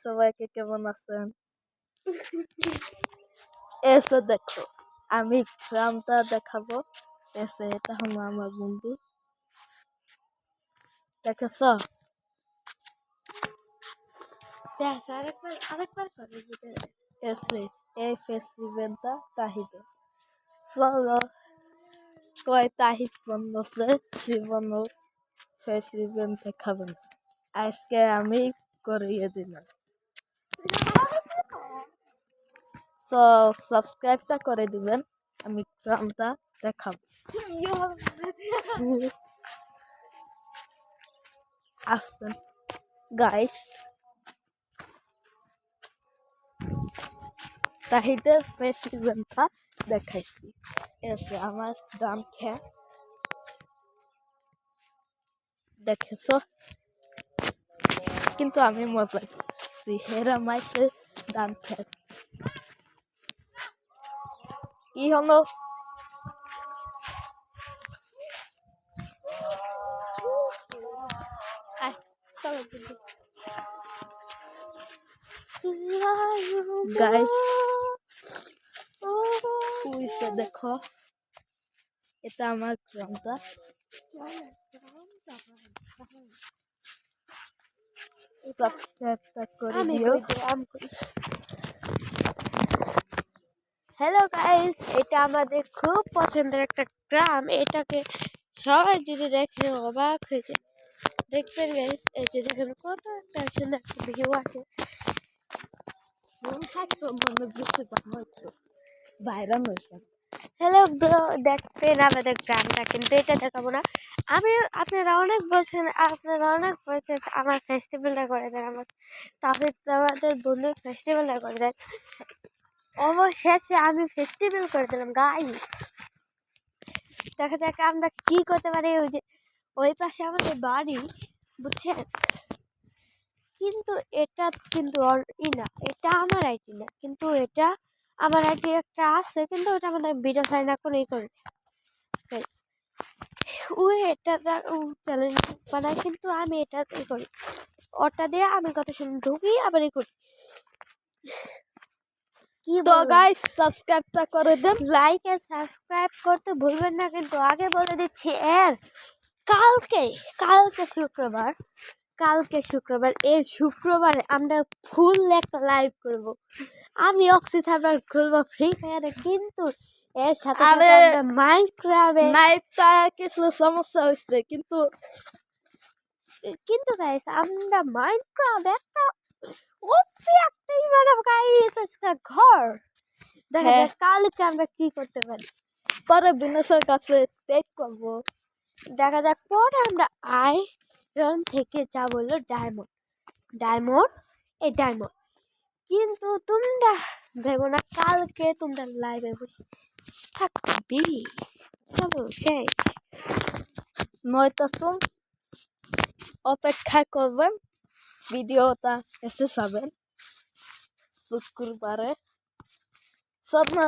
সবাইকে কেমন আছেন? এসে দেখো আমি গ্রামটা দেখাবো। এসে এটা হলো আমার বন্ধু, দেখেছ? এসে এই ফেস্টিভ্যালটা তাহিদে চলো কয় তাহিদ বন্ধছে জীবন ফেস্টিভ্যাল দেখাবেন। আজকে আমি করিয়ে দিলাম, তো সাবস্ক্রাইবটা করে দিবেন। আমি গ্রামটা দেখাবো। আসেন গাইস, তাহিদের ফেস্টিভ্যালটা দেখাইছি। এসে আমার ধান খেত দেখেছ, কিন্তু আমি মজা করছি। হেরা মাইছে ধান খেত কি হলো? গাইস পুইসে দেখো, এটা আমার গ্রামটা। সাবস্ক্রাইবটা করে দিও। হ্যালো গাইস, এটা আমাদের খুব পছন্দের একটা গ্রাম। এটাকে সবাই যদি দেখে অবাক হয়ে যায়। দেখবেন গাইস, এই যে দেখেন কত একটা সুন্দর ভিউ আসে। হ্যালো ব্রো, দেখবেন আমাদের গ্রামটা, কিন্তু এটা দেখাবো না আমি। আপনারা অনেক বলছেন আমার ফেস্টিভ্যালটা করে দেন, আমার তাহলে আমাদের বন্ধু ফেস্টিভ্যালটা করে দেন। অবশেষে আমি ফেস্টিভ্যাল করে দিলাম গাইস। দেখা যাক আমরা কি করতে পারি। ওই যে ওই পাশে আমাদের বাড়ি, বুঝছেন? কিন্তু এটা কিন্তু না, এটা আমার আইডি না, কিন্তু এটা আমার আইডি একটা আছে, কিন্তু ওটা আমাদের ভিডিও সাইন না করেই করে ওই এটা চ্যালেঞ্জ বানায়, কিন্তু আমি এটা করি, ওটা দিয়ে আমি কথা শুনে ঢুকি আবার করি। তো গাইস সাবস্ক্রাইবটা করে দেন, লাইক এন্ড সাবস্ক্রাইব করতে ভুলবেন না। কিন্তু আগে বলে দিচ্ছি, এর কালকে শুক্রবার এই শুক্রবারে আমরা ফুল একটা লাইভ করব। আমি অক্সি সার্ভার খুলবো ফ্রি ফায়ারে, কিন্তু এর সাথে সাথে আমরা মাইনক্রাফটে লাইভটা কিছু সমস্যা হচ্ছে, কিন্তু গাইস আমরা মাইনক্রাফট একটা ওপি একটাই বানাবো গাইস, আজকে ঘর দেখা যাক কালকে আমরা কি করতে পারি। পরে বিনেশের কাছে টেক করবো, দেখা যাক। পরে আমরা আয়রন থেকে যা বললো ডায়মন্ড, কিন্তু তোমরা ভেবো না কালকে তোমরা লাইভে বসে থাকবি। চলো শেষ, নয়টা শুন অপেক্ষা করবেন, ভিডিওটা এসে যাবেন শুক্রবারে। সব না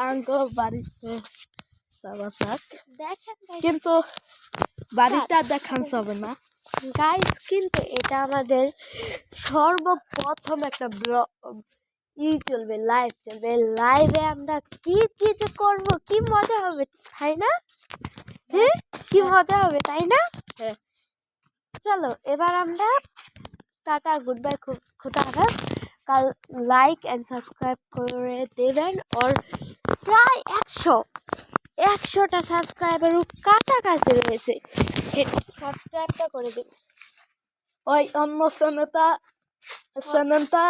আঙ্গ বাড়িতে যাওয়া যাক, দেখেন কিন্তু বাড়িটা দেখান যাবে না গাইস। কিন্তু এটা আমাদের সর্বপ্রথম একটা চলবে, লাইভ চলবে। লাইভে আমরা কি কি যে করবো, কি মজা হবে তাই না? হ্যাঁ, কি মজা হবে তাই না? চলো এবার আমরা টাটা, গুড বাই, খুদা হাফেজ। কাল লাইক এন্ড সাবস্ক্রাইব করে দেবেন। ওর প্রায় 100টা সাবস্ক্রাইবারের কাছাকাছি রয়েছে, সাবস্ক্রাইবটা করে দেবেন। ওই অন্য চ্যানেলটা 100টা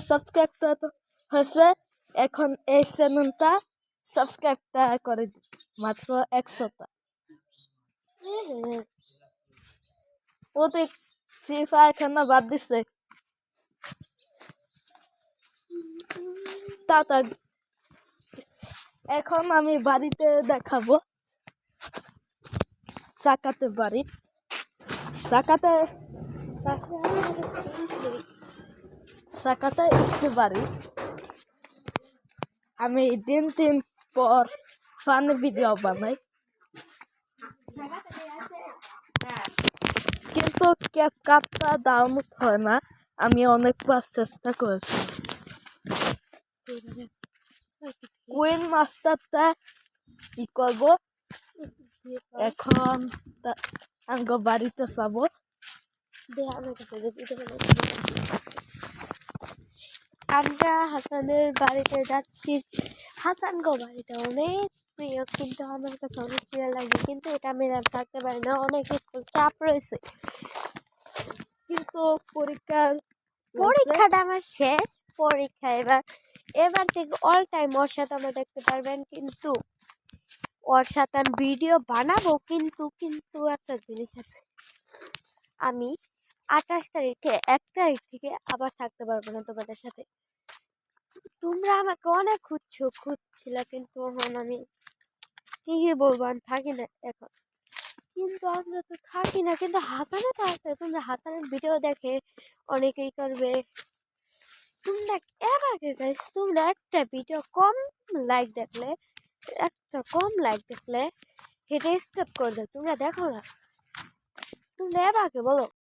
সাবস্ক্রাইব হয়েছে, এখন এই চ্যানেলটা সাবস্ক্রাইবটা করে মাত্র 100টা। ও তো ফ্রি ফায়ার খেলা বাদ দিছে। টাটা। এখন আমি বাড়িতে দেখাবো, সাকাতে বাড়ি, সাকাতে ইসকে বাড়ি। আমি দিন পর ফানি ভিডিও বানাই, কিন্তু কিন্তু ক্যাপকাটটা ডাউনলোড হয় না। আমি অনেকবার চেষ্টা করেছি। কুইন মাস্টারটা কি করবো এখন? আঙ্গ বাড়িতে যাবো। আমরা হাসানের বাড়িতে যাচ্ছি। হাসান গো বাড়িতে অনেক প্রিয়, কিন্তু আমার কাছে অনেক প্রিয় লাগে, কিন্তু এটা আমি আর থাকতে পারি না, অনেক স্কুল চাপ রয়েছে। কিন্তু পরীক্ষাটা আমার শেষ। পরীক্ষা এবার থেকে অল টাইম ওর সাথে আমরা দেখতে পারবেন, কিন্তু ওর সাথে আমি ভিডিও বানাবো, কিন্তু কিন্তু একটা জিনিস আছে, আমি 28 তারিখে 1 তারিখ থেকে আবার থাকতে পারবো না তোমাদের সাথে। তোমরা আমাকে অনেক খুঁজছিল, কিন্তু এখন আমি কি বলবো, আমি থাকি না এখন। কিন্তু আমরা তো থাকি না, কিন্তু হাসানে তো আছে। তোমরা হাসানের ভিডিও দেখে অনেকেই করবে। তোমরা তোমরা একটা ভিডিও কম লাইক দেখলে, সেটা স্কিপ করে দাও, তোমরা দেখো না। তোমরা এবারকে বলো